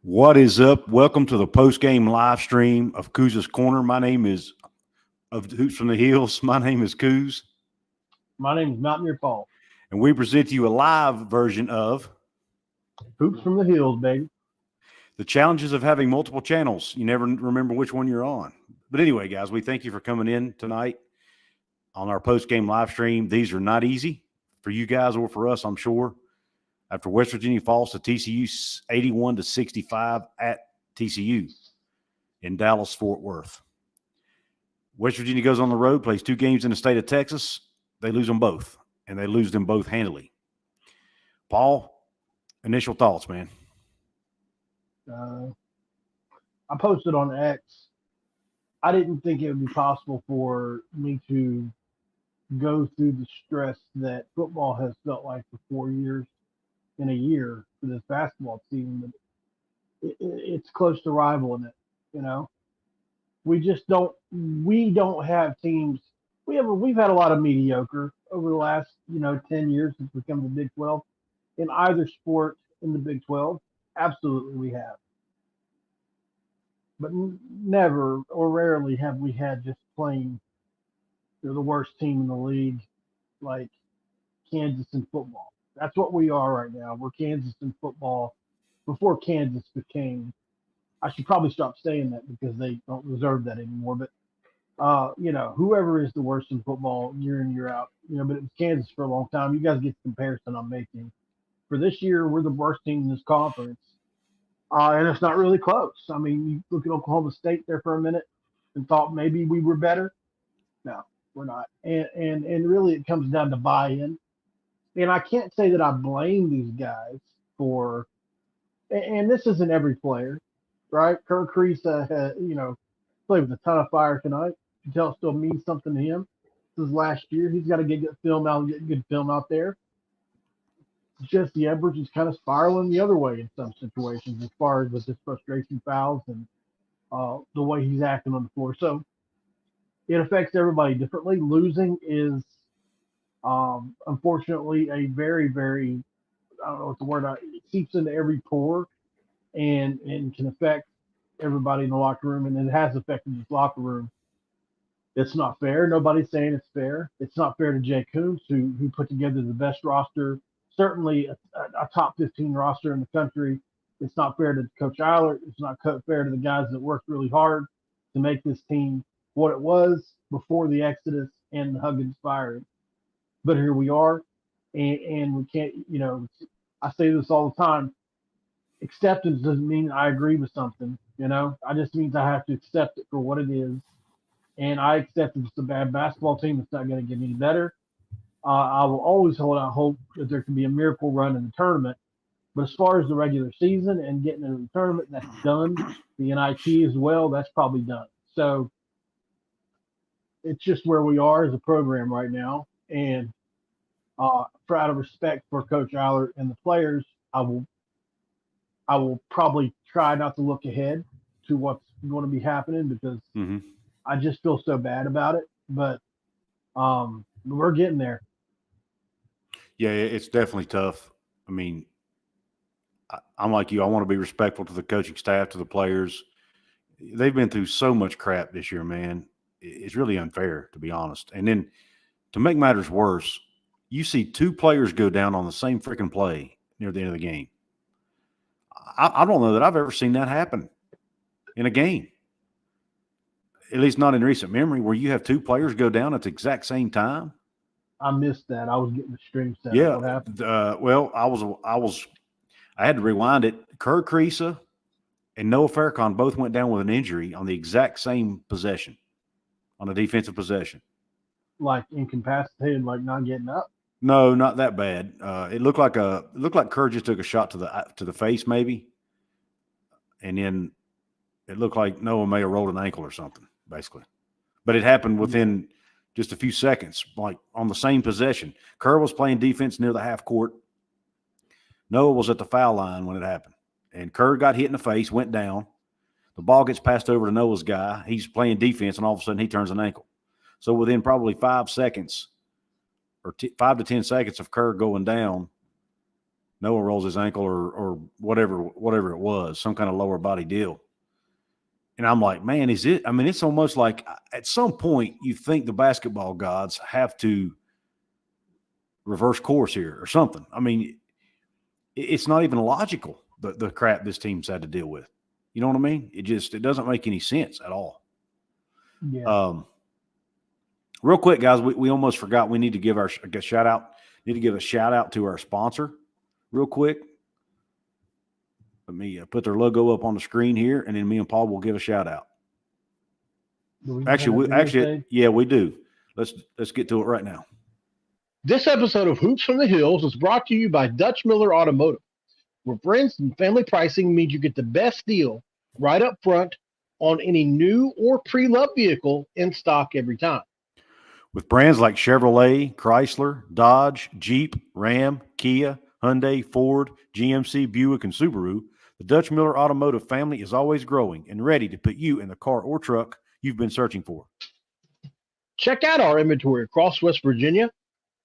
What is up? Welcome to the post-game live stream of Couz's Corner. My name is of Hoops from the Hills. My name is Couz. My name is Mountaineer Paul. And we present to you a live version of Hoops from the Hills, baby. the challenges of having multiple channels. You never remember which one you're on. But anyway, guys, we thank you for coming in tonight on our post-game live stream. These are not easy for you guys or for us, I'm sure. After West Virginia falls to TCU 81-65 at TCU in Dallas-Fort Worth. West Virginia goes on the road, plays 2 games in the state of Texas. They lose them both, and they lose them both handily. Paul, initial thoughts, man? I posted on X. I didn't think it would be possible for me to go through the stress that football has felt like for 4 years in a year for this basketball team. But it's close to rivaling it, you know. We don't have teams. We've had a lot of mediocre over the last 10 years since we come to the Big 12 in either sport in the Big 12. Absolutely, we have. But never or rarely have we had just plain they're the worst team in the league, like Kansas in football. That's what we are right now. We're Kansas in football before Kansas became. I should probably stop saying that because they don't deserve that anymore. But whoever is the worst in football year in, year out, but it was Kansas for a long time. You guys get the comparison I'm making. For this year, we're the worst team in this conference. And it's not really close. I mean, you look at Oklahoma State there for a minute and thought maybe we were better. No, we're not. And really it comes down to buy-in. And I can't say that I blame these guys for – and this isn't every player, right? Couz, played with a ton of fire tonight. You can tell it still means something to him. This is last year. He's got to get good film out there. Jesse Edwards is kind of spiraling the other way in some situations as far as with his frustration fouls and the way he's acting on the floor. So it affects everybody differently. Losing is unfortunately a very, very, I don't know what the word, it seeps into every pore and can affect everybody in the locker room, and it has affected this locker room. It's not fair. Nobody's saying it's fair. It's not fair to Jay Couz, who put together the best roster, certainly a top 15 roster in the country. It's not fair to Coach Eilert. It's not fair to the guys that worked really hard to make this team what it was before the Exodus and the Huggins firing. But here we are, and we can't, I say this all the time. Acceptance doesn't mean I agree with something, I just means I have to accept it for what it is. And I accept it's a bad basketball team. It's not going to get any better. I will always hold out hope that there can be a miracle run in the tournament. But as far as the regular season and getting into the tournament, that's done. The NIT as well, that's probably done. So it's just where we are as a program right now. And out of respect for Coach Eilert and the players, I will probably try not to look ahead to what's going to be happening because I just feel so bad about it. But we're getting there. Yeah, it's definitely tough. I mean, I'm like you. I want to be respectful to the coaching staff, to the players. They've been through so much crap this year, man. It's really unfair, to be honest. And then to make matters worse, you see 2 players go down on the same freaking play near the end of the game. I don't know that I've ever seen that happen in a game, at least not in recent memory, where you have 2 players go down at the exact same time. I missed that. I was getting the stream set. Yeah. What happened? Well, I had to rewind it. Couz and Noah Farrakhan both went down with an injury on the exact same possession, on a defensive possession. Like incapacitated, like not getting up? No, not that bad. It looked like Couz just took a shot to the face, maybe, and then it looked like Noah may have rolled an ankle or something, basically. But it happened within just a few seconds, like on the same possession. Couz was playing defense near the half court. Noah was at the foul line when it happened. And Couz got hit in the face, went down. The ball gets passed over to Noah's guy. He's playing defense, and all of a sudden he turns an ankle. So within probably 5 seconds or 5 to 10 seconds of Couz going down, Noah rolls his ankle or whatever it was, some kind of lower body deal. And I'm like, man, is it? I mean, it's almost like at some point you think the basketball gods have to reverse course here or something. I mean, it's not even logical, the crap this team's had to deal with. You know what I mean? It doesn't make any sense at all. Yeah. Real quick, guys, we almost forgot. We need to give a shout out. Need to give a shout out to our sponsor, real quick. Let me put their logo up on the screen here, and then me and Paul will give a shout out. Actually, yeah, we do. Let's get to it right now. This episode of Hoops from the Hills is brought to you by Dutch Miller Automotive, where friends and family pricing means you get the best deal right up front on any new or pre-loved vehicle in stock every time. With brands like Chevrolet, Chrysler, Dodge, Jeep, Ram, Kia, Hyundai, Ford, GMC, Buick, and Subaru, the Dutch Miller Automotive family is always growing and ready to put you in the car or truck you've been searching for. Check out our inventory across West Virginia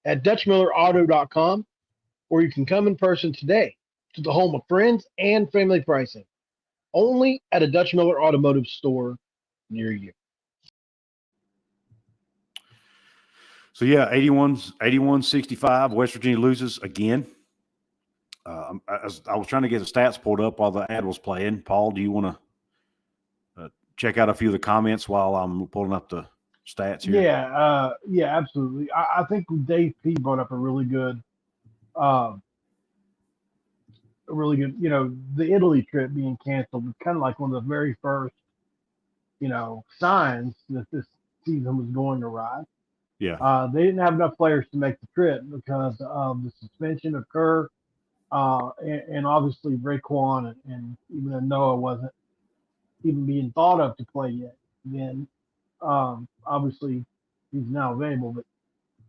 at DutchMillerAuto.com, or you can come in person today to the home of friends and family pricing, only at a Dutch Miller Automotive store near you. So, yeah, 81-65. West Virginia loses again. I was trying to get the stats pulled up while the ad was playing. Paul, do you want to check out a few of the comments while I'm pulling up the stats here? Yeah, absolutely. I think Dave P brought up a really good, the Italy trip being canceled was kind of like one of the very first, signs that this season was going awry. Yeah. They didn't have enough players to make the trip because of the suspension of Kerr, and obviously Raekwon, and even though Noah wasn't even being thought of to play yet, then obviously he's now available.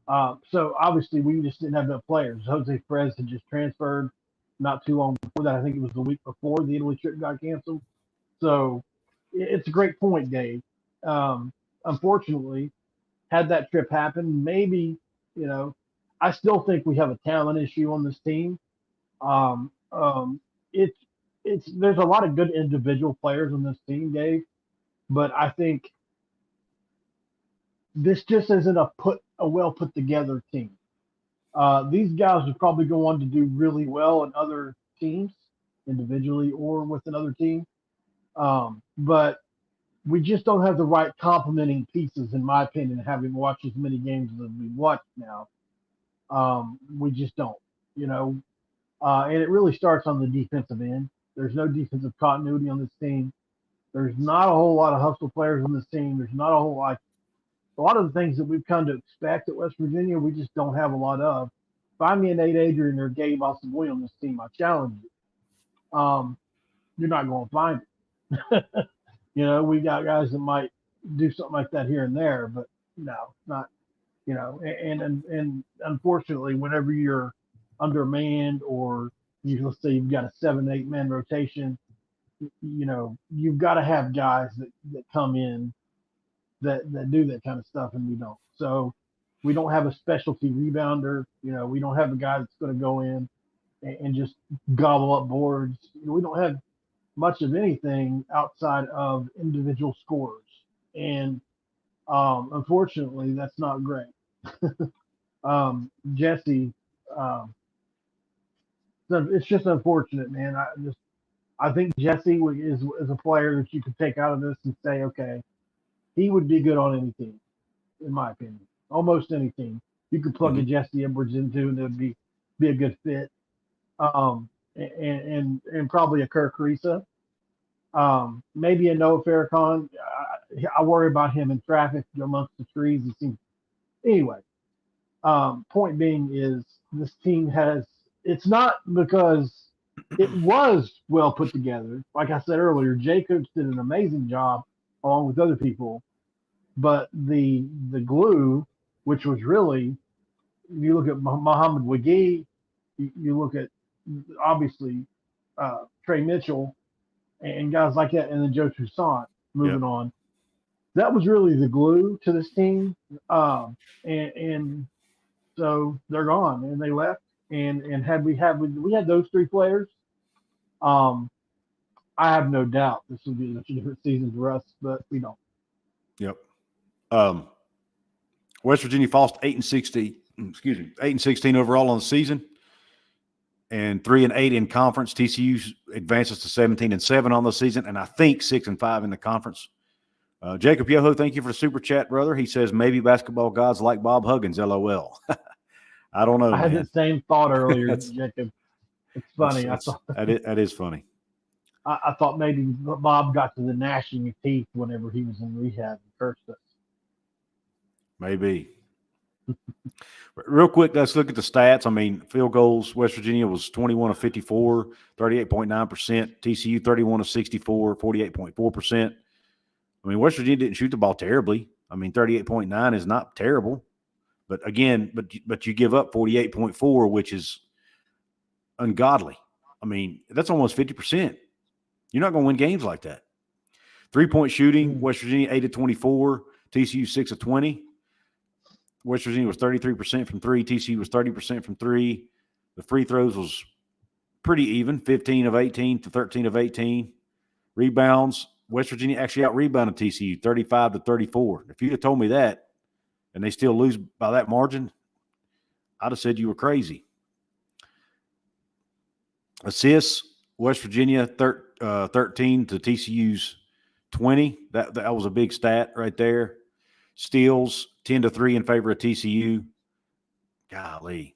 But so obviously we just didn't have enough players. Jose Perez had just transferred not too long before that. I think it was the week before the Italy trip got canceled. So it's a great point, Dave. Unfortunately, had that trip happen, maybe, I still think we have a talent issue on this team. Um, um, it's there's a lot of good individual players on this team, Dave, but I think this just isn't a well put together team. These guys would probably go on to do really well in other teams, individually or with another team. But we just don't have the right complementing pieces, in my opinion, having watched as many games as we've watched now. We just don't, and it really starts on the defensive end. There's no defensive continuity on this team. There's not a whole lot of hustle players on this team. There's not a lot of the things that we've come to expect at West Virginia, we just don't have a lot of. Find me an Nate Adrian or Gabe Osabuoy on this team. I challenge you. You're not going to find it. We got guys that might do something like that here and there, but no, not. And unfortunately, whenever you're undermanned or let's say you've got a 7-8 man rotation, you've got to have guys that come in that do that kind of stuff, and we don't. So we don't have a specialty rebounder. We don't have a guy that's going to go in and just gobble up boards. We don't have much of anything outside of individual scorers, and unfortunately, that's not great. Jesse, it's just unfortunate, man. I think Jesse is a player that you could take out of this and say, okay, he would be good on any team, in my opinion. Almost any team. You could plug a Jesse Edwards into, and it would be a good fit. And probably a Kirk Risa. Maybe a Noah Farrakhan. I worry about him in traffic amongst the trees. Anyway. Point being is this team it's not because it was well put together. Like I said earlier, Jacobs did an amazing job along with other people, but the glue, which was really, you look at Muhammad Wagi, you look at obviously Trey Mitchell and guys like that, and then Joe Toussaint moving on. That was really the glue to this team. And so they're gone, and they left, And had we had those three players, I have no doubt this would be a different season for us, but we don't. Yep. West Virginia falls to 8-16. Excuse me, 8-16 overall on the season, and 3-8 in conference. TCU advances to 17-7 on the season, and I think 6-5 in the conference. Jacob Yoho, thank you for the super chat, brother. He says maybe basketball gods like Bob Huggins. LOL. I don't know. I had man. the same thought earlier, Jacob. It's funny. That is funny. I thought maybe Bob got to the gnashing of teeth whenever he was in rehab and cursed us. Maybe. Real quick, let's look at the stats. I mean, field goals, West Virginia was 21 of 54, 38.9%. TCU 31 of 64, 48.4%. I mean, West Virginia didn't shoot the ball terribly. I mean, 38.9 is not terrible. But again, but you give up 48.4, which is ungodly. I mean, that's almost 50%. You're not going to win games like that. 3-point shooting, West Virginia 8 of 24, TCU 6 of 20. West Virginia was 33% from three. TCU was 30% from three. The free throws was pretty even, 15 of 18 to 13 of 18. Rebounds, West Virginia actually out-rebounded TCU 35 to 34. If you'd have told me that and they still lose by that margin, I'd have said you were crazy. Assists, West Virginia 13 to TCU's 20. That was a big stat right there. Steals 10 to 3 in favor of TCU. Golly.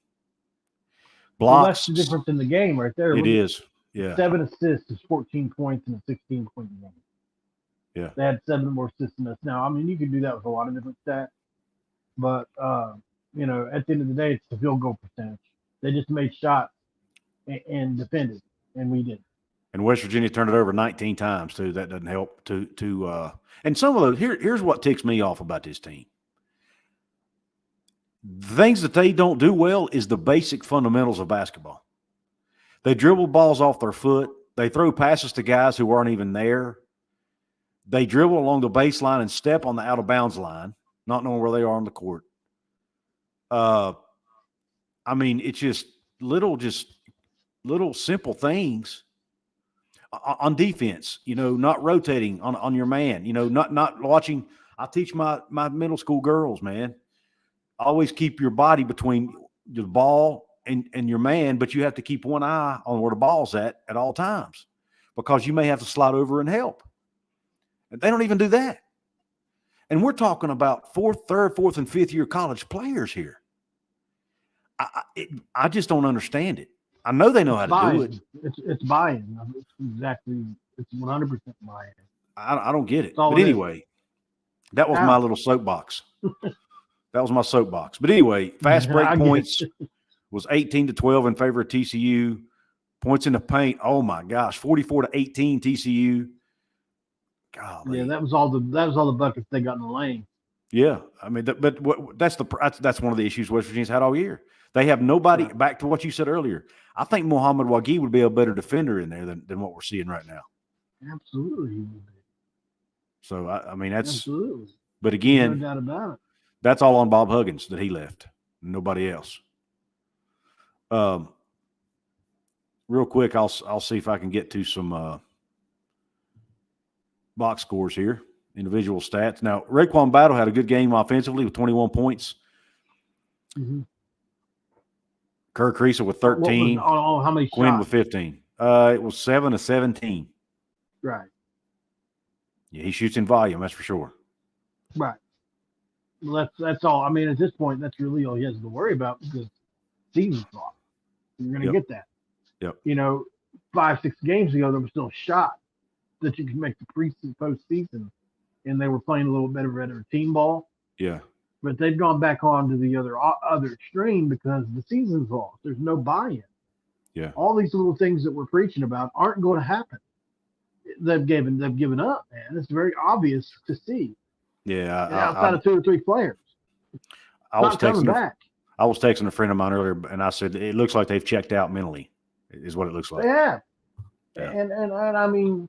Blocks. Well, that's the difference in the game right there. It is. Yeah. 7 assists is 14 points in a 16-point game. Yeah. They had 7 more assists than us. Now, I mean, you can do that with a lot of different stats, but you know, at the end of the day, it's the field goal percentage. They just made shots and defended, and we didn't. And West Virginia turned it over 19 times too. That doesn't help. And some of those. Here's what ticks me off about this team. The things that they don't do well is the basic fundamentals of basketball. They dribble balls off their foot. They throw passes to guys who aren't even there. They dribble along the baseline and step on the out of bounds line, not knowing where they are on the court. I mean, it's just little simple things on defense, you know, not rotating on your man, you know, not watching. I teach my middle school girls, man, always keep your body between the ball and your man, but you have to keep one eye on where the ball's at all times because you may have to slide over and help. And they don't even do that. And we're talking about third, fourth, and fifth year college players here. I just don't understand it. I know they know how to do it. It's buy-in. It's 100% buy-in. I don't get it. But anyway, that was my little soapbox. That was my soapbox. But anyway, fast break points was 18 to 12 in favor of TCU. Points in the paint, oh my gosh, 44 to 18 TCU. Golly. Yeah, that was all the buckets they got in the lane. Yeah, I mean, that's one of the issues West Virginia's had all year. They have nobody. Right. Back to what you said earlier, I think Muhammad Wagi would be a better defender in there than what we're seeing right now. Absolutely, he would be. So I mean, that's absolutely. But again, no doubt about it. That's all on Bob Huggins that he left. Nobody else. Real quick, I'll see if I can get to some box scores here, individual stats. Now, Raekwon Battle had a good game offensively with 21 points. Mm-hmm. Kerr Creaser with 13. How many Quinn shots? with 15. It was 7 of 17. Right. Yeah, he shoots in volume, that's for sure. Right. Well, that's all. I mean, at this point, that's really all he has to worry about because season's lost. You're going to get that. Yep. You know, 5-6 games ago, there was still a shot that you could make the preseason, postseason, and they were playing a little bit of better team ball. Yeah. But they've gone back on to the other extreme because the season's lost. There's no buy-in. Yeah. All these little things that we're preaching about aren't going to happen. They've given up, man. It's very obvious to see. Yeah. Outside of 2 or 3 players. I was texting a friend of mine earlier, and I said, it looks like they've checked out mentally, is what it looks like. Yeah. And I mean,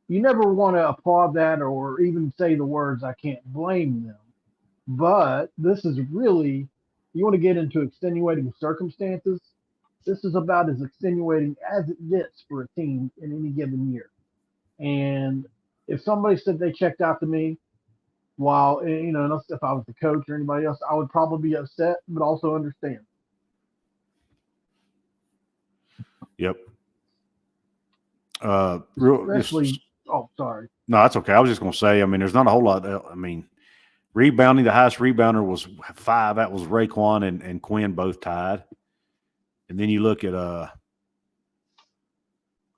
you never want to applaud that or even say the words, I can't blame them. But this is really, you want to get into extenuating circumstances, This is about as extenuating as it gets for a team in any given year. And if somebody said they checked out to me while, if I was the coach or anybody else, I would probably be upset, but also understand. Yep. Especially, sorry. No, that's okay. I was just going to say, I mean, there's not a whole lot. I mean, rebounding, the highest rebounder was 5. That was Raekwon and Quinn both tied. And then you look at, I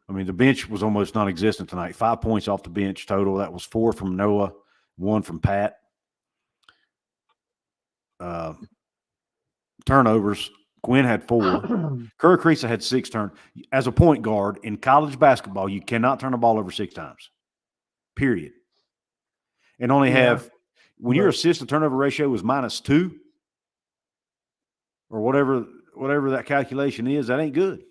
mean, the bench was almost non-existent tonight. 5 points off the bench total. That was 4 from Noah, 1 from Pat. Turnovers, Quinn had 4. Kerr Creasa had 6 turns. As a point guard in college basketball, you cannot turn the ball over 6 times, period. And only have – when your assist to turnover ratio was -2 or whatever that calculation is, that ain't good.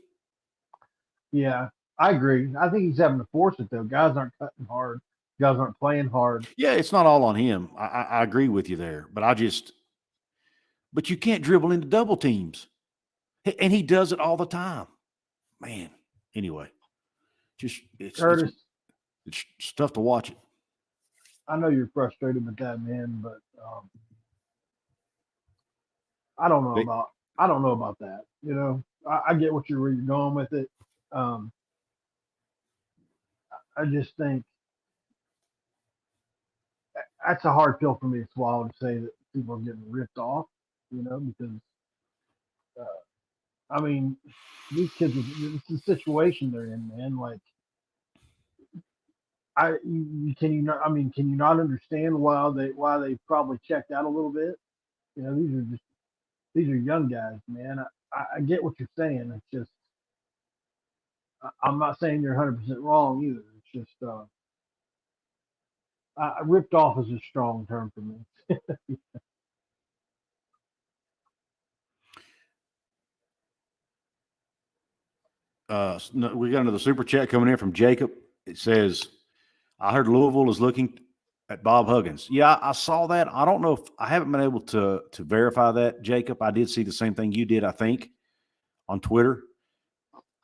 Yeah, I agree. I think he's having to force it, though. Guys aren't cutting hard. Guys aren't playing hard. Yeah, it's not all on him. I agree with you there. But you can't dribble into double teams. And he does it all the time. Man, anyway, it's tough to watch it. I know you're frustrated with that, man, but I don't know about that. You know, I get where you're going with it. I just think that's a hard pill for me to swallow to say that people are getting ripped off, you know, because I mean, these kids, it's the situation they're in, man. Like, can you not understand why they probably checked out a little bit? You know, these are young guys, man. I get what you're saying. It's just, I'm not saying you're 100% wrong either. It's just, ripped off is a strong term for me. We got another super chat coming in from Jacob. It says, I heard Louisville is looking at Bob Huggins. Yeah, I saw that. I don't know if I haven't been able to verify that, Jacob. I did see the same thing you did, I think, on Twitter.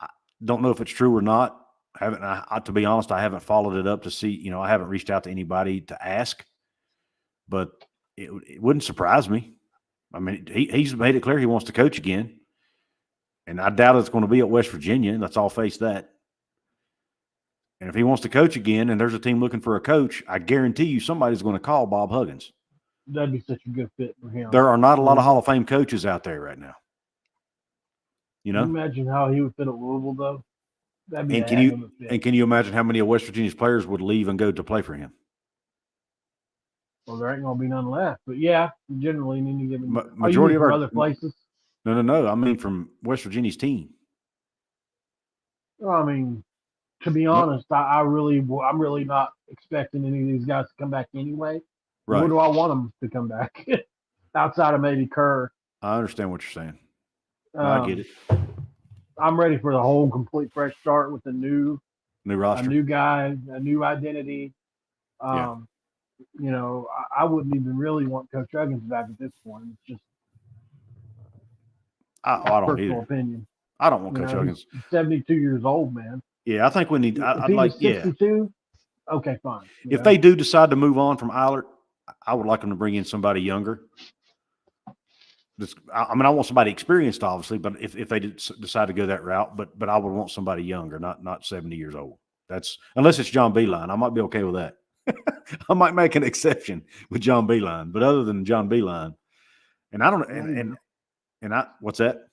I don't know if it's true or not. To be honest, I haven't followed it up to see, you know, I haven't reached out to anybody to ask, but it wouldn't surprise me. I mean, he's made it clear he wants to coach again. And I doubt it's going to be at West Virginia. Let's all face that. And if he wants to coach again and there's a team looking for a coach, I guarantee you somebody's going to call Bob Huggins. That'd be such a good fit for him. There are not a lot of Hall of Fame coaches out there right now. You know? Can you imagine how he would fit at Louisville, though? That'd be can you imagine how many of West Virginia's players would leave and go to play for him? Well, there ain't going to be none left. But, yeah, generally, in any given majority of our other places. No. I mean, from West Virginia's team. Well, I mean, to be honest, I'm really not expecting any of these guys to come back anyway. Right. Where do I want them to come back? Outside of maybe Kerr. I understand what you're saying. I get it. I'm ready for the whole complete fresh start with a new roster, a new guy, a new identity. You know, I wouldn't even really want Coach Huggins back at this point. It's just I don't personal either. Opinion. I don't want Coach Huggins. He's 72 years old, man. Yeah, I think we need. I'd like 62. Yeah. Okay, fine. If they do decide to move on from Eilert, I would like them to bring in somebody younger. I want somebody experienced, obviously, but if they decide to go that route, but I would want somebody younger, not 70 years old. That's unless it's John Beilein. I might be okay with that. I might make an exception with John Beilein, but other than John Beilein, and I don't and I what's that?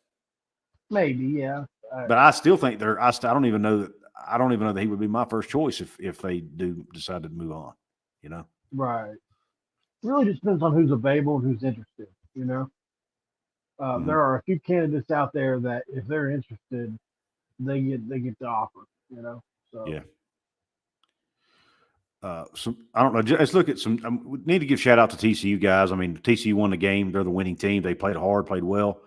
Maybe, yeah. But I still think I don't even know that he would be my first choice if they do decide to move on. You know, right? Really, just depends on who's available and who's interested. You know. There are a few candidates out there that if they're interested, they get the offer, you know. So yeah. I don't know. Let's look at we need to give shout out to TCU guys. I mean, TCU won the game. They're the winning team. They played hard, played well.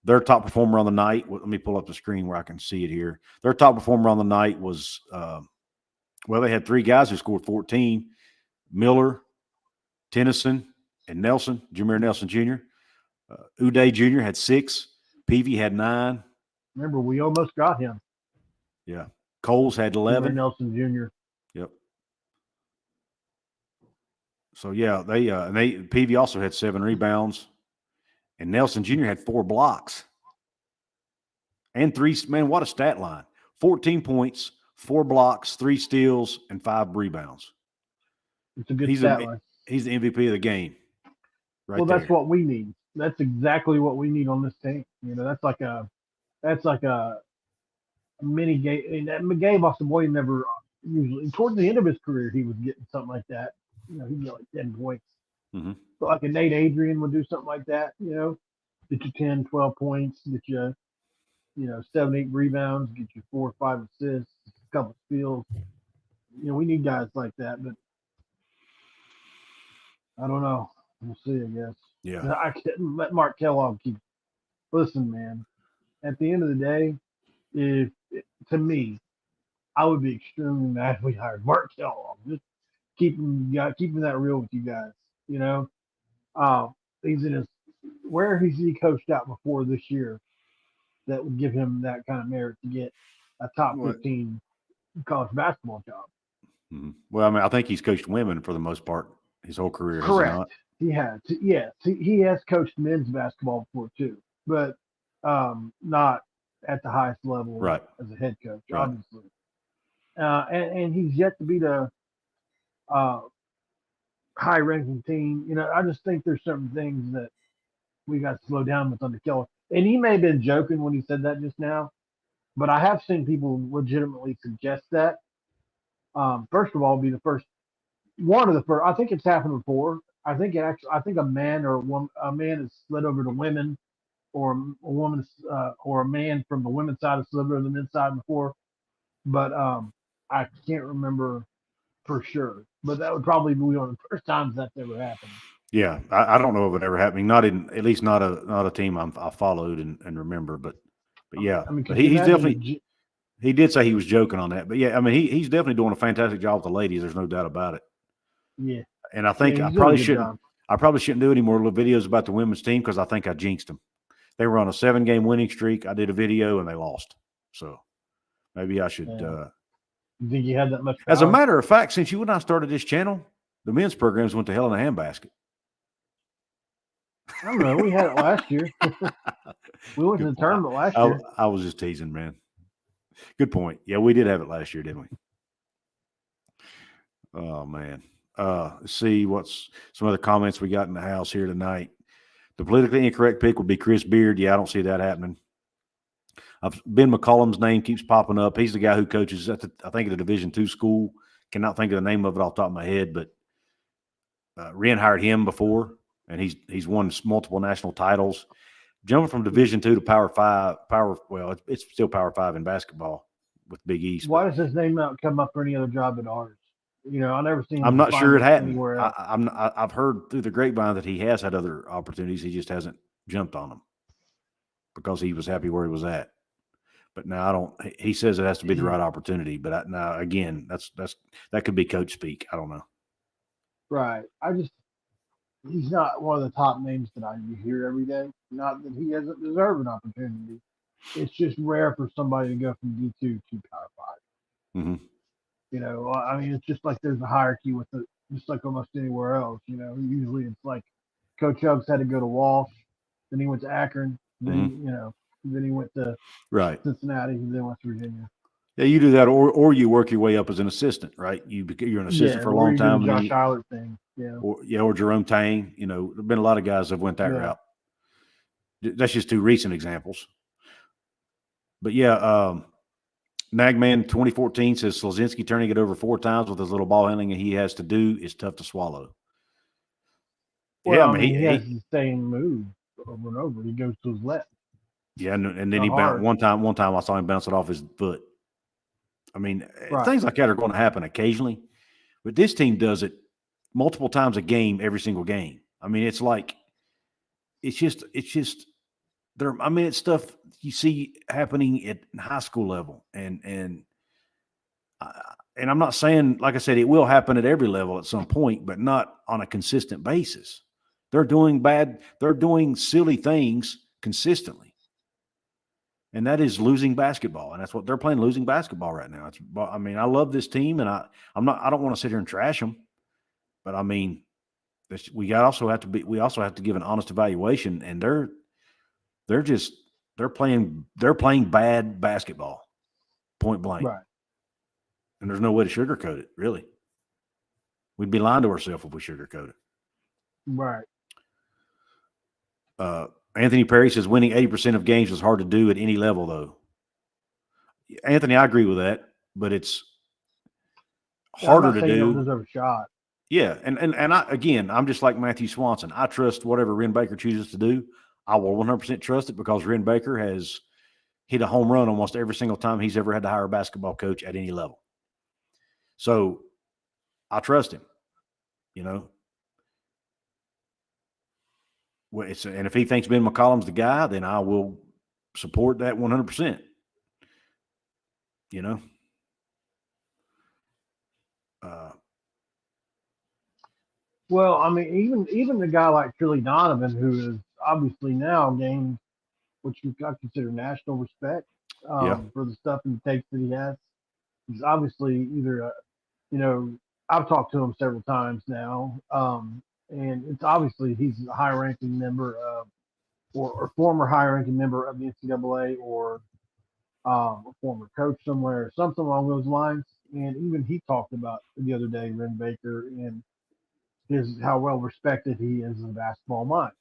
Their top performer on the night. Let me pull up the screen where I can see it here. Their top performer on the night was they had 3 guys who scored 14: Miller, Tennyson, and Nelson, Jameer Nelson Jr. Uday Jr. had 6. Peavy had 9. Remember, we almost got him. Yeah. Couz had Ray 11. Nelson Jr. Yep. So yeah, PV also had 7 rebounds, and Nelson Jr. had 4 blocks and 3. Man, what a stat line! 14 points, 4 blocks, 3 steals, and 5 rebounds. It's a good stat line. He's the MVP of the game. Right. Well, there. that's what we need. That's exactly what we need on this team. That's like a mini game. And Gabe Osamoy never usually towards the end of his career he was getting something like that. He'd get like 10 points. Mm-hmm. But like a Nate Adrian would do something like that. Get you 10, 12 points, get you 7, 8 rebounds, get you 4 or 5 assists, a couple steals. We need guys like that, but I don't know. We'll see, I guess. Yeah. I couldn't let Mark Kellogg keep. Listen, man. At the end of the day, to me, I would be extremely mad if we hired Mark Kellogg. Just keeping that real with you guys. He's in his where has he coached out before this year that would give him that kind of merit to get a top 15 college basketball job. Mm-hmm. Well, I mean, I think he's coached women for the most part his whole career. Correct. He has. Yes, he has coached men's basketball before too, but not at the highest level right. as a head coach, right. obviously. And he's yet to beat a high-ranking team. I just think there's certain things that we got to slow down with under Keller. And he may have been joking when he said that just now, but I have seen people legitimately suggest that. First of all, be the first one of the first. I think it's happened before. I think a man has slid over to women, or a woman or a man from the women's side has slid over to the men's side before, but I can't remember for sure. But that would probably be one of the first times that's ever happened. Yeah, I don't know if it ever happened. Not a team I followed and remember, but yeah. I mean, but he's definitely he did say he was joking on that, but yeah, I mean he's definitely doing a fantastic job with the ladies. There's no doubt about it. Yeah, and I think I probably shouldn't do any more little videos about the women's team because I think I jinxed them. They were on a 7-game winning streak. I did a video and they lost, so maybe I should. You think you had that much power? As a matter of fact, since you and I started this channel, the men's programs went to hell in a handbasket. I don't know. We had it last year. We went to the tournament last year. I was just teasing, man. Good point. Yeah, we did have it last year, didn't we? Oh, man. Let's see what's some other comments we got in the house here tonight. The politically incorrect pick would be Chris Beard. Yeah, I don't see that happening. Ben McCollum's name keeps popping up. He's the guy who coaches at I think at a Division II school. Cannot think of the name of it off the top of my head, but Wren hired him before, and he's won multiple national titles. Jumping from Division II to Power 5, it's still Power 5 in basketball with Big East. Why does his name not come up for any other job at ours? I never seen. I'm not sure it hadn't. I've heard through the grapevine that he has had other opportunities. He just hasn't jumped on them because he was happy where he was at. But now I don't. He says it has to be the right opportunity. But now again, that could be coach speak. I don't know. Right. He's not one of the top names that I hear every day. Not that he doesn't deserve an opportunity. It's just rare for somebody to go from D2 to Power 5. Mm-hmm. I mean, it's just like there's a hierarchy with it, just like almost anywhere else. Usually it's like Coach Hugs had to go to Walsh, then he went to Akron, then then he went to Cincinnati, and then West Virginia. Yeah, you do that, or you work your way up as an assistant, right? You're an assistant for a long time. The Josh Eilert thing, or Jerome Tang. There've been a lot of guys that have went that route. That's just 2 recent examples. But yeah, Nagman 2014 says Slazinski turning it over 4 times with his little ball handling he has to do is tough to swallow. Well, yeah, I mean, he has the same move over and over. He goes to his left. Yeah, and then he bounced one time I saw him bounce it off his foot. I mean, things like that are going to happen occasionally, but this team does it multiple times a game, every single game. I mean, it's just there. I mean, it's stuff you see happening at high school level, and I'm not saying, like I said, it will happen at every level at some point, but not on a consistent basis. They're doing silly things consistently. and that is losing basketball, and that's what they're playing, losing basketball right now. I mean, I love this team, and I don't want to sit here and trash them, but I mean, we also have to give an honest evaluation, and they're playing bad basketball, point blank, Right. and there's no way to sugarcoat it. Really, we'd be lying to ourselves if we sugarcoat it. Right. Anthony Perry says winning 80% of games is hard to do at any level, though. Anthony, I agree with that, but it's harder to do. Don't deserve a shot. Yeah, and I'm just like Matthew Swanson. I trust whatever Ren Baker chooses to do. I will 100% trust it because Ren Baker has hit a home run almost every single time he's ever had to hire a basketball coach at any level. So I trust him, you know. And if he thinks Ben McCollum's the guy, then I will support that 100%. You know. Well, I mean, even the guy like Trilly Donovan, who is obviously now gained what I consider national respect for the stuff and the takes that he has. He's obviously either, I've talked to him several times now, and it's obviously he's a high-ranking member of, or former high-ranking member of the NCAA, or a former coach somewhere, something along those lines. And even he talked about the other day, Ren Baker, and how well respected he is in basketball mind,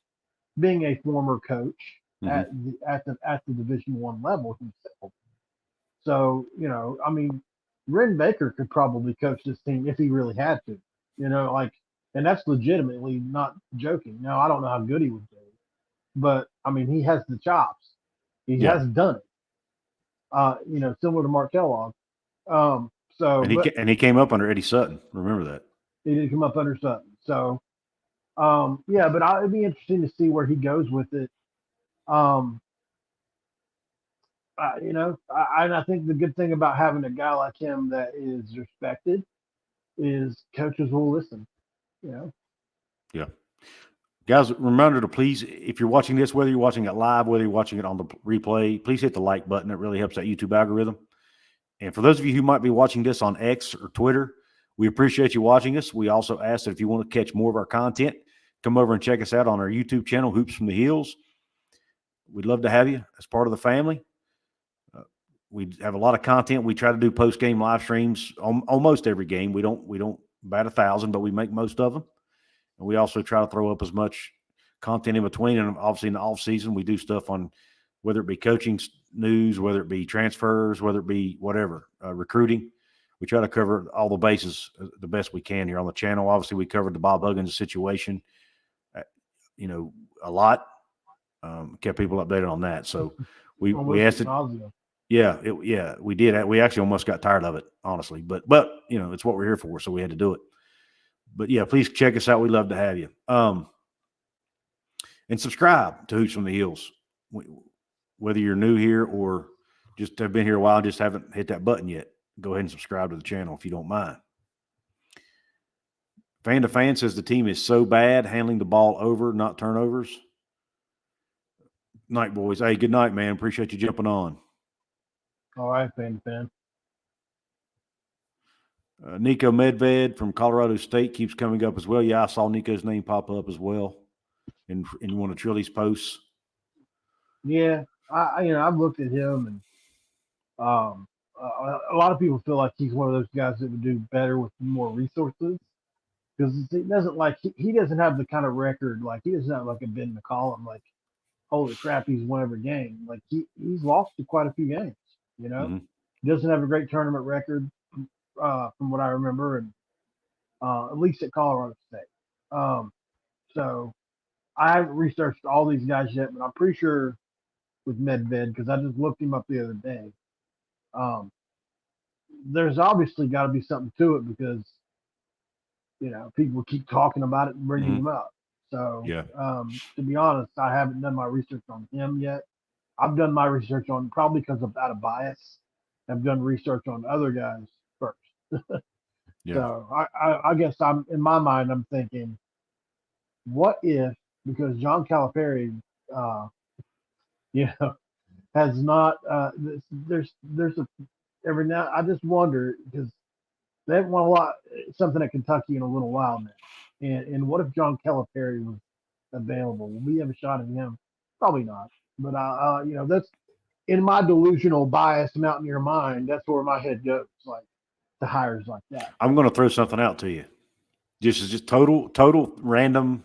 being a former coach at the Division I level himself. So, I mean, Ren Baker could probably coach this team if he really had to, and that's legitimately not joking. Now, I don't know how good he would do, but I mean, he has the chops. He has done it. Similar to Mark Kellogg. And he came up under Eddie Sutton. Remember that. He did come up under Sutton. So, but it'd be interesting to see where he goes with it. I think the good thing about having a guy like him that is respected is coaches will listen. Yeah. Guys, remember to please, if you're watching this, whether you're watching it live, whether you're watching it on the replay, please hit the like button. It really helps that YouTube algorithm. And for those of you who might be watching this on X or Twitter, we appreciate you watching us. We also ask that if you want to catch more of our content, come over and check us out on our YouTube channel, Hoops from the Hills. We'd love to have you as part of the family. We have a lot of content. We try to do post-game live streams almost every game. We don't bat 1,000, but we make most of them. And we also try to throw up as much content in between. And obviously in the off season, we do stuff on whether it be coaching news, whether it be transfers, whether it be whatever, recruiting. We try to cover all the bases the best we can here on the channel. Obviously, we covered the Bob Huggins situation, a lot. Kept people updated on that. So we asked it. Yeah, we did. We actually almost got tired of it, honestly. But it's what we're here for, so we had to do it. But yeah, please check us out. We'd love to have you. And subscribe to Hoops from the Hills. Whether you're new here or just have been here a while and just haven't hit that button yet, go ahead and subscribe to the channel if you don't mind. Fan to Fan says the team is so bad handling the ball over, not turnovers. Night, boys. Hey, good night, man. Appreciate you jumping on. All right, Fan to Fan. Nico Medved from Colorado State keeps coming up as well. Yeah, I saw Nico's name pop up as well in one of Trilly's posts. Yeah, I've looked at him, and a lot of people feel like he's one of those guys that would do better with more resources, because he doesn't have the kind of record, like he doesn't have like a Ben McCollum, like holy crap, he's won every game. Like he's lost to quite a few games. He doesn't have a great tournament record. From what I remember, and at least at Colorado State. So I haven't researched all these guys yet, but I'm pretty sure with Medved, because I just looked him up the other day. There's obviously got to be something to it, because people keep talking about it and bringing him up. So to be honest, I haven't done my research on him yet. I've done my research on, probably because of out of bias, I've done research on other guys first. So I guess I'm in my mind, I'm thinking, what if, because John Calipari, has not. There's a every now. I just wonder because they haven't won a lot something at Kentucky in a little while now. And what if John Calipari was available? Will we have a shot at him? Probably not. But that's in my delusional bias mountaineer mind. That's where my head goes, like to hires like that. I'm going to throw something out to you. Just total random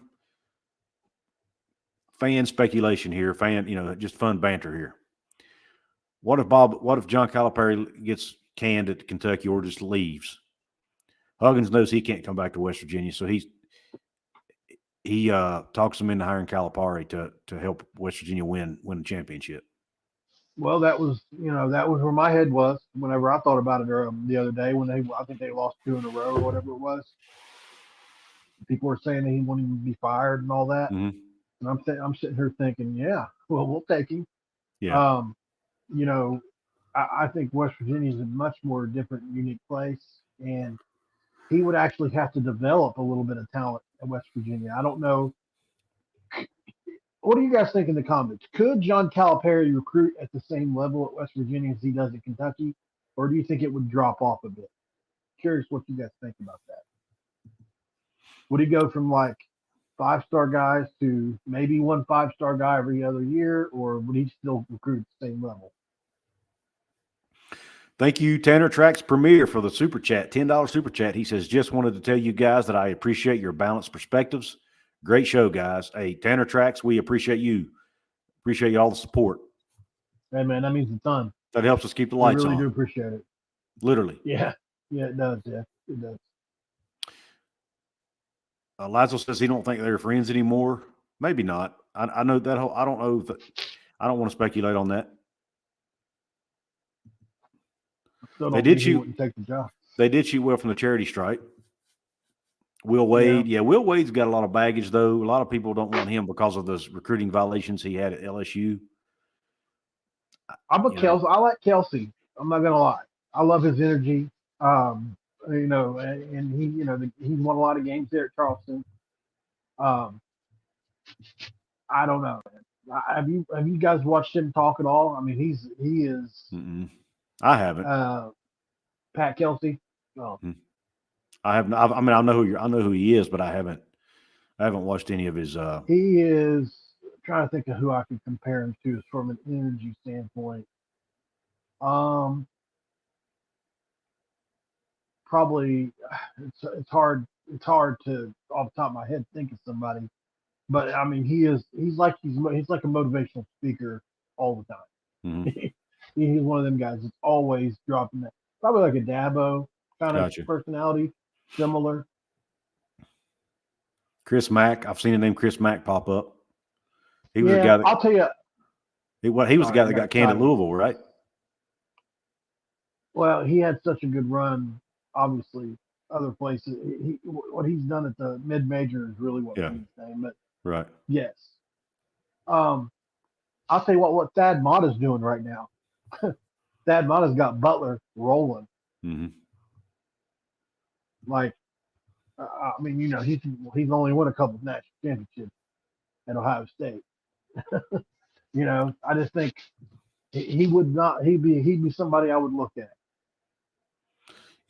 fan speculation here. Just fun banter here. What if John Calipari gets canned at Kentucky or just leaves? Huggins knows he can't come back to West Virginia, so he talks him into hiring Calipari to help West Virginia win the championship. Well, that was where my head was whenever I thought about it the other day when I think they lost 2 in a row or whatever it was. People were saying that he wanted to be fired and all that, Mm-hmm. and I'm sitting here thinking, yeah, well, we'll take him. Yeah. I think West Virginia is a much more different, unique place, and he would actually have to develop a little bit of talent at West Virginia. I don't know. What do you guys think in the comments? Could John Calipari recruit at the same level at West Virginia as he does at Kentucky, or do you think it would drop off a bit? Curious what you guys think about that. Would he go from like 5-star guys to maybe 1 5-star guy every other year, or would he still recruit at the same level? Thank you, Tanner Tracks Premier, for the super chat, $10 super chat. He says, just wanted to tell you guys that I appreciate your balanced perspectives. Great show, guys. Hey, Tanner Tracks, we appreciate you. Appreciate you all the support. Hey, man, that means a ton. That helps us keep the lights on. I really do appreciate it. Literally. Yeah, it does. Yeah, it does. Lazo says he don't think they're friends anymore. Maybe not. I know that whole. I don't know that. I don't want to speculate on that. They did shoot. Take the job. They did shoot well from the charity stripe. Will Wade, yeah, Will Wade's got a lot of baggage though. A lot of people don't want him because of those recruiting violations he had at LSU. I'm a Kelsey. I like Kelsey. I'm not gonna lie. I love his energy. And he, he's won a lot of games there at Charleston. I don't know. Have you guys watched him talk at all? I mean, he is. Mm-mm. I haven't. Pat Kelsey. Oh. I have. I know who he is, but I haven't watched any of his. He is. I'm trying to think of who I could compare him to from an energy standpoint. Probably it's hard to off the top of my head think of somebody, but I mean he's like a motivational speaker all the time. Mm-hmm. He's one of them guys that's always dropping that. Probably like a Dabo kind of personality, similar. Chris Mack, I've seen the name Chris Mack pop up. He was the guy that, I'll tell you. He was the guy that got canned at Louisville, right? Well, he had such a good run. Obviously, other places. What he's done at the mid-major is really what he's saying. But right, yes. I'll tell you what Thad Matta's doing right now. Thad Matta's got Butler rolling. Mm-hmm. Like, I mean, he's only won a couple of national championships at Ohio State. I just think he would not. He'd be somebody I would look at.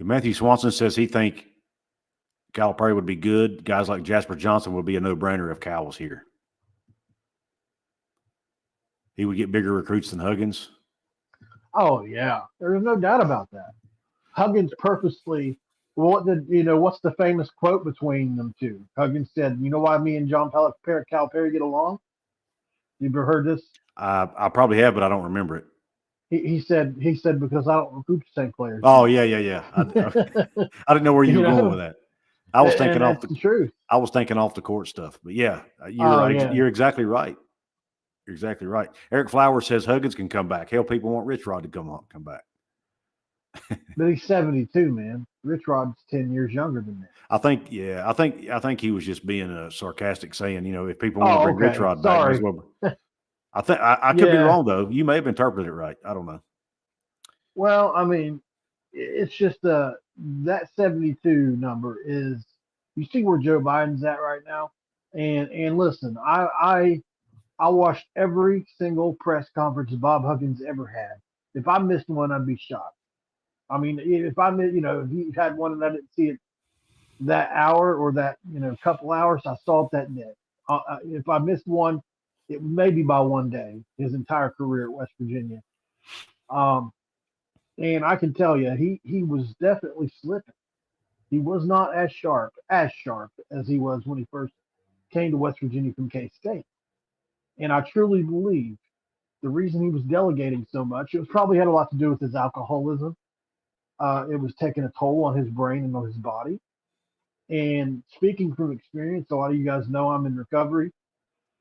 Matthew Swanson says he think Calipari would be good. Guys like Jasper Johnson would be a no-brainer if Cal was here. He would get bigger recruits than Huggins. Oh yeah, there's no doubt about that. Huggins purposely. What's the famous quote between them two? Huggins said, "You know why me and John Calipari get along?" You ever heard this? I probably have, but I don't remember it. He said because I don't recruit the same players. Oh yeah. I didn't know where you were going with that. I was thinking off the truth. I was thinking off the court stuff, but yeah, you're right. Yeah. You're exactly right. You're exactly right. Eric Flowers says Huggins can come back. Hell, people want Rich Rod to come back. But he's 72, man. Rich Rod's 10 years younger than that. I think he was just being sarcastic, saying, if people want to bring Rich Rod back, I could be wrong though. You may have interpreted it right. I don't know. Well, I mean, it's just that 72 number is. You see where Joe Biden's at right now, and listen, I I watched every single press conference Bob Huggins ever had. If I missed one, I'd be shocked. I mean, if I missed, if he had one and I didn't see it that hour or that couple hours, I saw it that day. If I missed one, it may be by one day. His entire career at West Virginia, and I can tell you, he was definitely slipping. He was not as sharp as he was when he first came to West Virginia from K State. And I truly believe the reason he was delegating so much, it was probably had a lot to do with his alcoholism. It was taking a toll on his brain and on his body. And speaking from experience, a lot of you guys know I'm in recovery.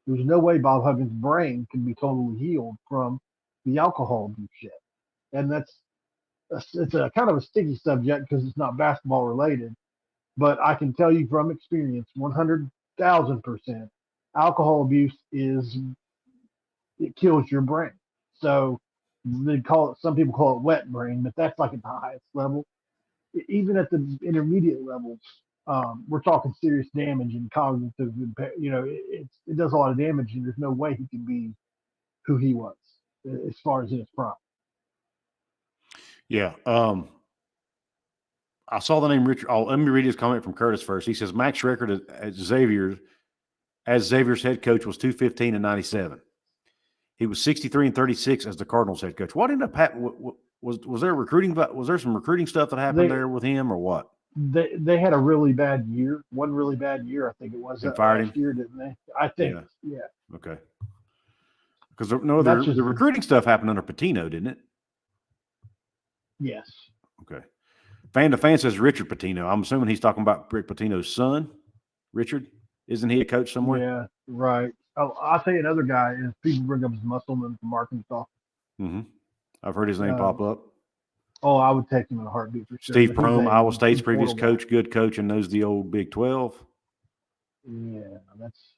There's no way Bob Huggins' brain can be totally healed from the alcohol abuse shit. And it's a kind of a sticky subject because it's not basketball related. But I can tell you from experience, 100,000%, alcohol abuse it kills your brain. So they call it, some people call it wet brain, but that's like at the highest level. Even at the intermediate levels, we're talking serious damage and cognitive. It does a lot of damage, and there's no way he can be who he was as far as in his prime. Yeah. I saw the name Richard. Let me read his comment from Curtis first. He says Mac's record as Xavier's head coach was 215-97. He was 63-36 as the Cardinals head coach. What ended up happening? Was there recruiting? Was there some recruiting stuff that happened there with him, or what? They had a really bad year. One really bad year, I think it was. And fired last year, didn't they? I think. Yeah. Okay. Because the recruiting stuff happened under Pitino, didn't it? Yes. Okay. Fan to fan says Richard Pitino. I'm assuming he's talking about Rick Pitino's son, Richard. Isn't he a coach somewhere? Yeah, right. Oh, I'll tell you another guy is people bring up his Musselman from Arkansas. Mm-hmm. I've heard his name pop up. Oh, I would take him in a heartbeat for sure. Steve Prohm, Iowa State's previous coach, good coach, and knows the old Big 12. Yeah, that's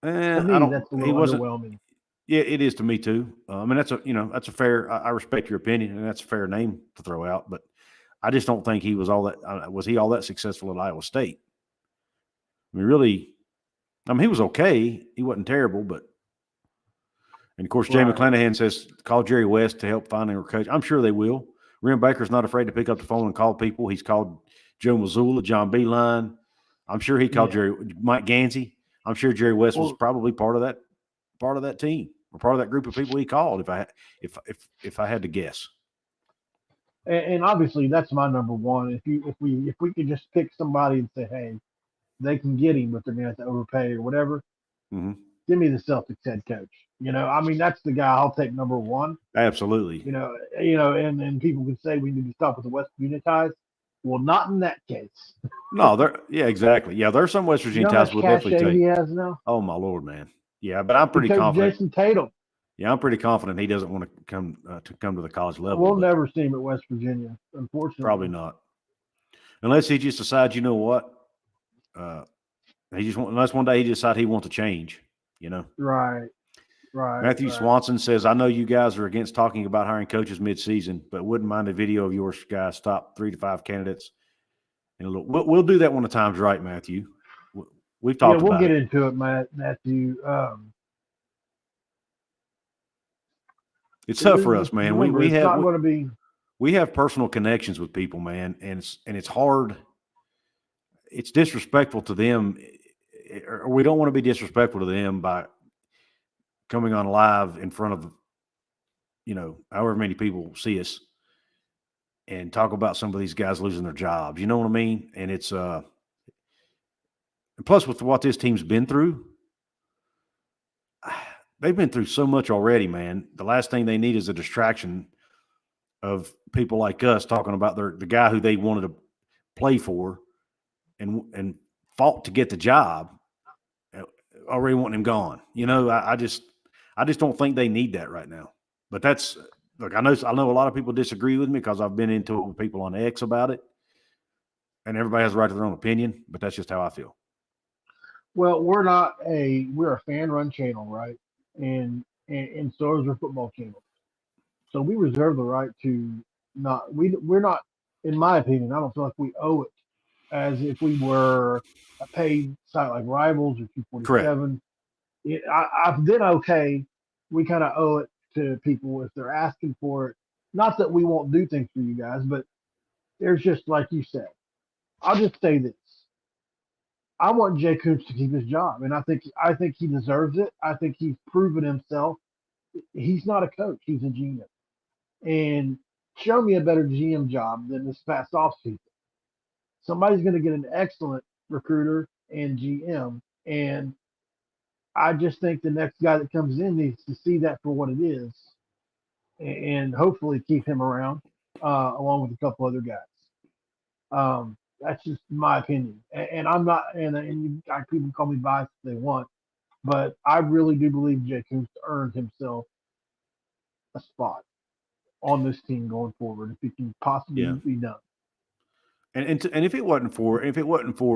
to me, that's a little underwhelming. Yeah, it is to me too. I mean, that's a fair. I respect your opinion, and that's a fair name to throw out. But I just don't think he was all that. Was he all that successful at Iowa State? I mean, really. I mean, he was okay. He wasn't terrible, but. And of course, Jay McClanahan says call Jerry West to help finding a coach. I'm sure they will. Ren Baker's not afraid to pick up the phone and call people. He's called Joe Mazzulla, John Beeline. I'm sure he called Mike Gansey. I'm sure Jerry West was probably part of that team or part of that group of people he called. If I had to guess. And obviously that's my number one. If we could just pick somebody and say, hey, they can get him, but they're going to have to overpay or whatever. Mm-hmm. Give me the Celtics head coach. I mean, that's the guy I'll take number one. Absolutely. And people can say we need to stop with the West Virginia ties. Well, not in that case. No, exactly. Yeah, there's some West Virginia ties we'll definitely take. He has now. Oh my Lord, man. Yeah, but I'm pretty confident. Jason Tatum. Yeah, I'm pretty confident he doesn't want to come to the college level. We'll never see him at West Virginia, unfortunately. Probably not, unless he just decides. You know what? Unless one day he decides he wants to change. Right. Matthew Swanson says, I know you guys are against talking about hiring coaches mid-season, but wouldn't mind a video of yours guys' top 3 to 5 candidates. And we'll do that when the time's right, Matthew. We've talked about it. We'll get into it, Matthew. It's tough for us, man. Remember, we have personal connections with people, man, and it's hard. It's disrespectful to them, or we don't want to be disrespectful to them by coming on live in front of, however many people see us and talk about some of these guys losing their jobs. You know what I mean? And it's plus with what this team's been through, they've been through so much already, man. The last thing they need is a distraction of people like us talking about the guy who they wanted to play for and fought to get the job, already wanting him gone. I just don't think they need that right now. But that's look. I know a lot of people disagree with me because I've been into it with people on X about it, and everybody has a right to their own opinion. But that's just how I feel. Well, we're a fan-run channel, right? And so is our football channel. So we reserve the right to not. We're not, in my opinion, I don't feel like we owe it as if we were a paid site like Rivals or 247. Correct. Then okay, we kind of owe it to people if they're asking for it. Not that we won't do things for you guys, but there's just like you said. I'll just say this: I want Jay Coons to keep his job, and I think he deserves it. I think he's proven himself. He's not a coach; he's a GM. And show me a better GM job than this past offseason. Somebody's going to get an excellent recruiter and GM, and I just think the next guy that comes in needs to see that for what it is, and hopefully keep him around, along with a couple other guys. That's just my opinion, and I'm not, and I people call me biased if they want, but I really do believe Jay Coons earned himself a spot on this team going forward if it can possibly Yeah. be done. And if it wasn't for,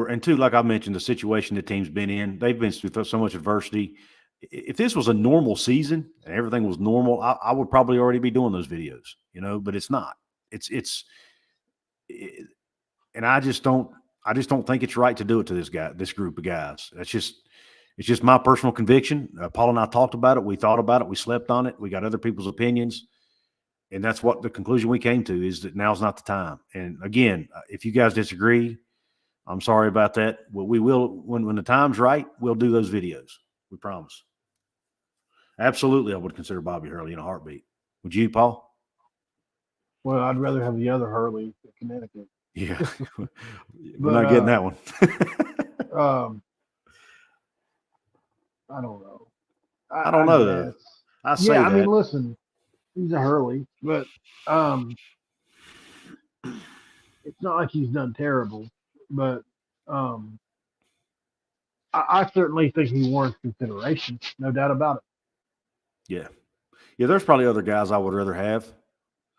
and two, like I mentioned, the situation the team's been in, they've been through so much adversity. If this was a normal season and everything was normal, I would probably already be doing those videos, but it's not. And I just don't think it's right to do it to this group of guys. It's just my personal conviction. Paul and I talked about it. We thought about it. We slept on it. We got other people's opinions. And that's what the conclusion we came to is that now's not the time. And again, if you guys disagree, I'm sorry about that. Well, we will, when the time's right, we'll do those videos. We promise. Absolutely, I would consider Bobby Hurley in a heartbeat. Would you, Paul? Well, I'd rather have the other Hurley in Connecticut. Yeah. We're not getting that one. I don't know. I don't know, though. I say that. I mean, listen, he's a Hurley, but it's not like he's done terrible. But I certainly think he warrants consideration, no doubt about it. Yeah. Yeah, there's probably other guys I would rather have.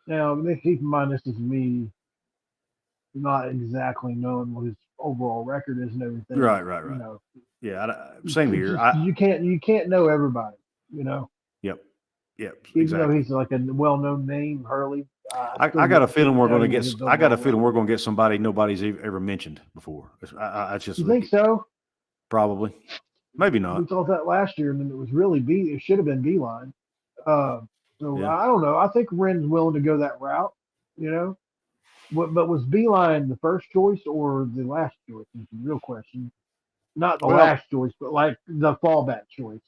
Now, keep in mind, this is me not exactly knowing what his overall record is and everything. Right. Yeah, same here. You can't know everybody, Yep. Even exactly. though he's like a well-known name, Hurley. I got a feeling we're going to get. I got a feeling we're going to get somebody nobody's ever mentioned before. I just you think so? Probably, maybe not. We thought that last year, and then it was really It should have been Beeline. So yeah. I don't know. I think Ren's willing to go that route. But was Beeline the first choice or the last choice? Is the real question. Not the last choice, but like the fallback choice.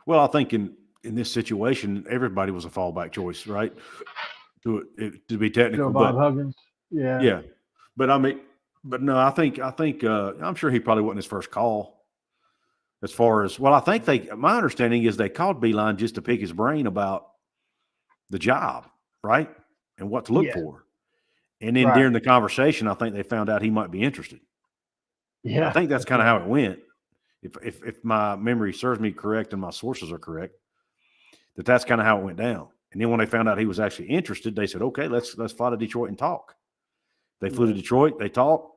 Well, I think in this situation, everybody was a fallback choice, right? To be technical, Bob Huggins. Yeah. Yeah. But I mean, no, I think I'm sure he probably wasn't his first call. As far as, well, I think my understanding is they called Beeline just to pick his brain about the job, right? And what to look for. And then during the conversation, I think they found out he might be interested. Yeah. I think that's kind of how it went. If my memory serves me correct and my sources are correct, that's kind of how it went down. And then when they found out he was actually interested, they said, okay, let's fly to Detroit and talk. They flew to Detroit. They talked.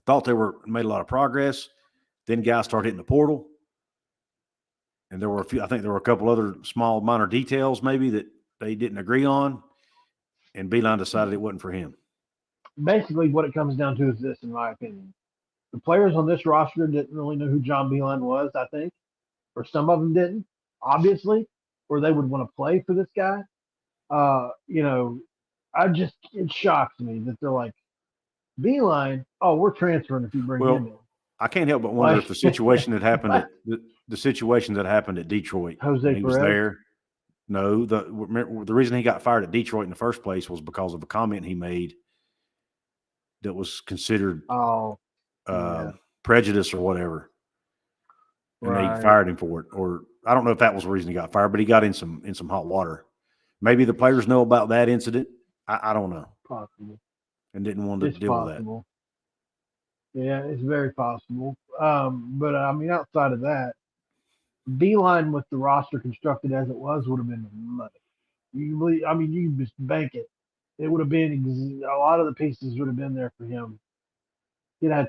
Thought they made a lot of progress. Then guys started hitting the portal. And there were a couple other small minor details maybe that they didn't agree on. And Beeline decided it wasn't for him. Basically, what it comes down to is this, in my opinion. The players on this roster didn't really know who John Beeline was, I think. Or some of them didn't, obviously, or they would want to play for this guy. It shocks me that they're like, Beeline, we're transferring if you bring him in. I can't help but wonder if the situation that happened at the situation that happened at Detroit, Jose he was there. No, the reason he got fired at Detroit in the first place was because of a comment he made that was considered prejudice or whatever, and they fired him for it. Or I don't know if that was the reason he got fired, but he got in some hot water. Maybe the players know about that incident. I don't know. Possible. And didn't want to deal with that. Yeah, it's very possible. But I mean, outside of that, Beeline with the roster constructed as it was would have been money. You can just bank it. It would have been a lot of the pieces would have been there for him. He would have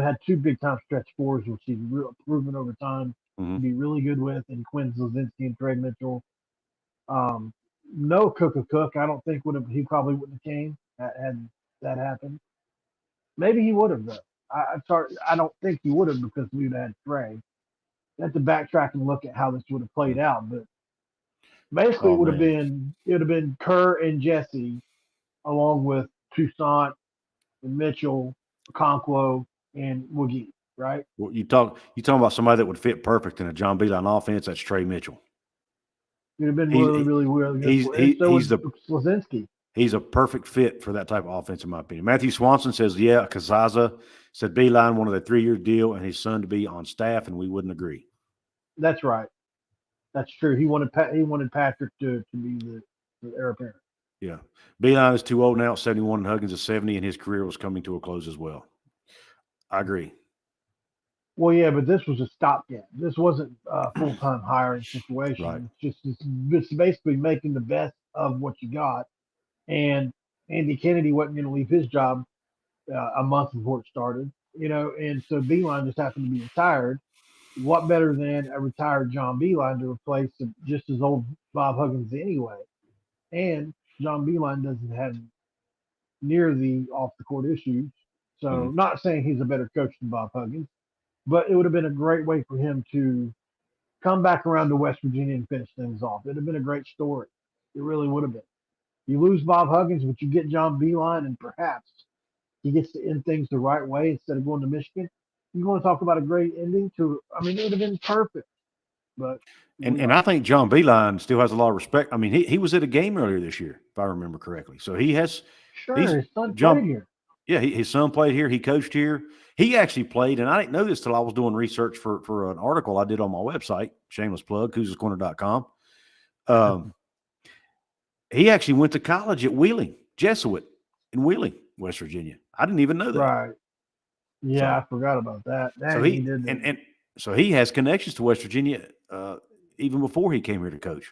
had two big time stretch fours, which he's proven over time to be really good with, and Quinn Zlazinski and Craig Mitchell. No Cook. I don't think he probably wouldn't have came had that happened. Maybe he would have though. I don't think he would have because we would have had Trey. have to backtrack and look at how this would have played out. But basically, Oh, it would have man. been Kerr and Jesse, along with Toussaint and Mitchell, Conquo, and Woogie, right? Well, you talking about somebody that would fit perfect in a John Beeline offense. That's Trey Mitchell. It would have been He's really, really, really good. he's And so he's was the Slazinski. he's a perfect fit for that type of offense, in my opinion. Matthew Swanson says, yeah, Kazaza said Beeline wanted a 3-year deal and his son to be on staff, and we wouldn't agree. That's right. That's true. He wanted Patrick to be the heir apparent. Yeah. Beeline is too old now, 71, and Huggins is 70, and his career was coming to a close as well. I agree. Well, yeah, but this was a stopgap. This wasn't a full-time hiring situation. Right. It's basically making the best of what you got. And Andy Kennedy wasn't going to leave his job a month before it started, and so Beeline just happened to be retired. What better than a retired John Beeline to replace just as old Bob Huggins anyway? And John Beeline doesn't have near the off-the-court issues. So, not saying he's a better coach than Bob Huggins, but it would have been a great way for him to come back around to West Virginia and finish things off. It would have been a great story. It really would have been. You lose Bob Huggins, but you get John Beeline, and perhaps he gets to end things the right way instead of going to Michigan. You want to talk about a great ending to? I mean, it would have been perfect. But and I think John Beeline still has a lot of respect. I mean, he was at a game earlier this year, if I remember correctly. So he has. His son played here. Yeah, his son played here. He coached here. He actually played, and I didn't know this till I was doing research for an article I did on my website, shameless plug, couzescorner.com. He actually went to college at Wheeling, Jesuit in Wheeling, West Virginia. I didn't even know that. Right. Yeah, I forgot about that. So he did and so he has connections to West Virginia even before he came here to coach.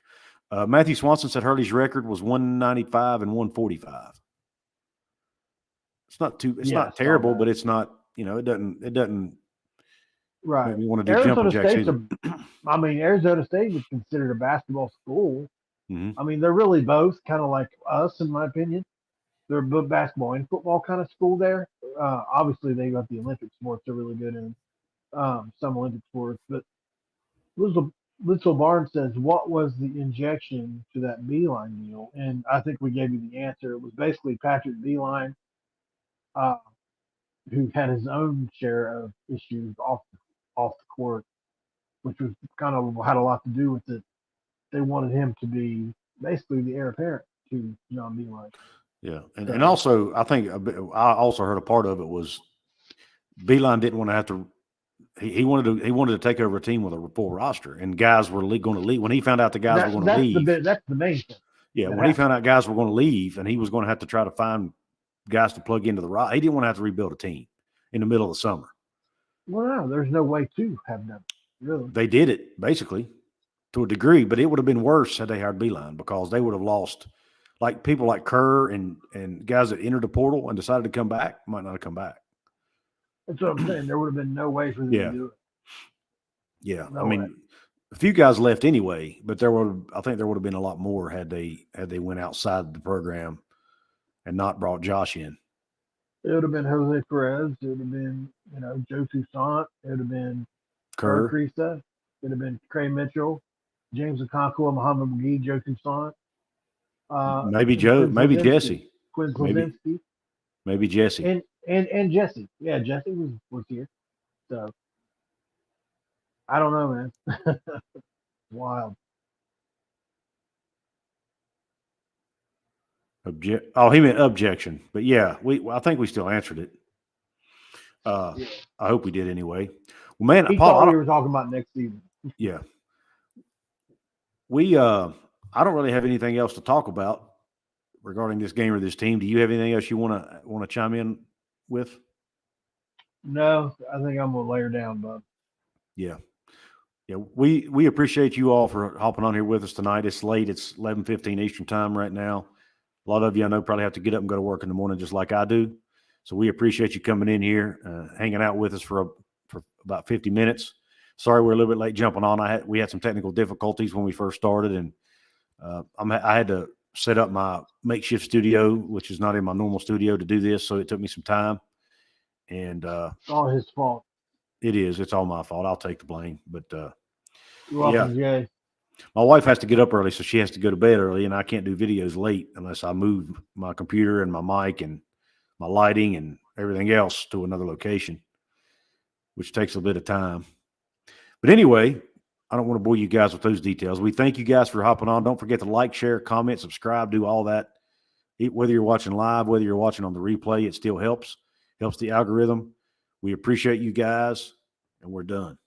Matthew Swanson said Hurley's record was 195 and 145. It's not terrible, but it's not, it doesn't right. make me want to do jumping jacks either. Arizona State was considered a basketball school. Mm-hmm. I mean, they're really both kind of like us, in my opinion. They're both basketball and football kind of school there. Obviously, they got the Olympic sports they're really good in, some Olympic sports. But Little Barnes says, what was the injection to that Beeline deal? And I think we gave you the answer. It was basically Patrick Beeline, who had his own share of issues off the court, which was kind of had a lot to do with it. They wanted him to be basically the heir apparent to John Beeline. Yeah, and also I think I also heard a part of it was Beeline didn't want to have to. He wanted to take over a team with a full roster, and guys were going to leave. When he found out the guys were going to leave, that's the main thing. Yeah, when he found out guys were going to leave, and he was going to have to try to find guys to plug into the roster, he didn't want to have to rebuild a team in the middle of the summer. Well, no, there's no way to have done it, really. They did it basically to a degree, but it would have been worse had they hired Beeline because they would have lost. Like people like Kerr and guys that entered the portal and decided to come back might not have come back. That's what I'm saying. There would have been no way for them to do it. Yeah, no way. A few guys left anyway, but I think there would have been a lot more had they went outside the program and not brought Josh in. It would have been Jose Perez. It would have been Joe Toussaint. It would have been Kerr Krisa. It would have been Trey Mitchell, James Okonkwo, Muhammad McGee, Joe Toussaint. Maybe Joe, maybe Jesse. Quinn Slazinski. Maybe Jesse. And Jesse. Yeah, Jesse was here. So I don't know, man. Wild. He meant objection. But yeah, I think we still answered it. I hope we did anyway. Well, man, he Paul, thought we were talking about next season. Yeah. I don't really have anything else to talk about regarding this game or this team. Do you have anything else you want to chime in with? No, I think I'm gonna lay her down, bud. Yeah. We appreciate you all for hopping on here with us tonight. It's late. It's 11:15 Eastern time right now. A lot of you I know probably have to get up and go to work in the morning just like I do. So we appreciate you coming in here, hanging out with us for about 50 minutes. Sorry we're a little bit late jumping on. We had some technical difficulties when we first started, and I had to set up my makeshift studio, which is not in my normal studio, to do this. So it took me some time. And it's all his fault. It is. It's all my fault. I'll take the blame. But You're welcome, Jay. my wife has to get up early, so she has to go to bed early, and I can't do videos late unless I move my computer and my mic and my lighting and everything else to another location, which takes a bit of time. But anyway, I don't want to bore you guys with those details. We thank you guys for hopping on. Don't forget to like, share, comment, subscribe, do all that. Whether you're watching live, whether you're watching on the replay, it still helps the algorithm. We appreciate you guys, and we're done.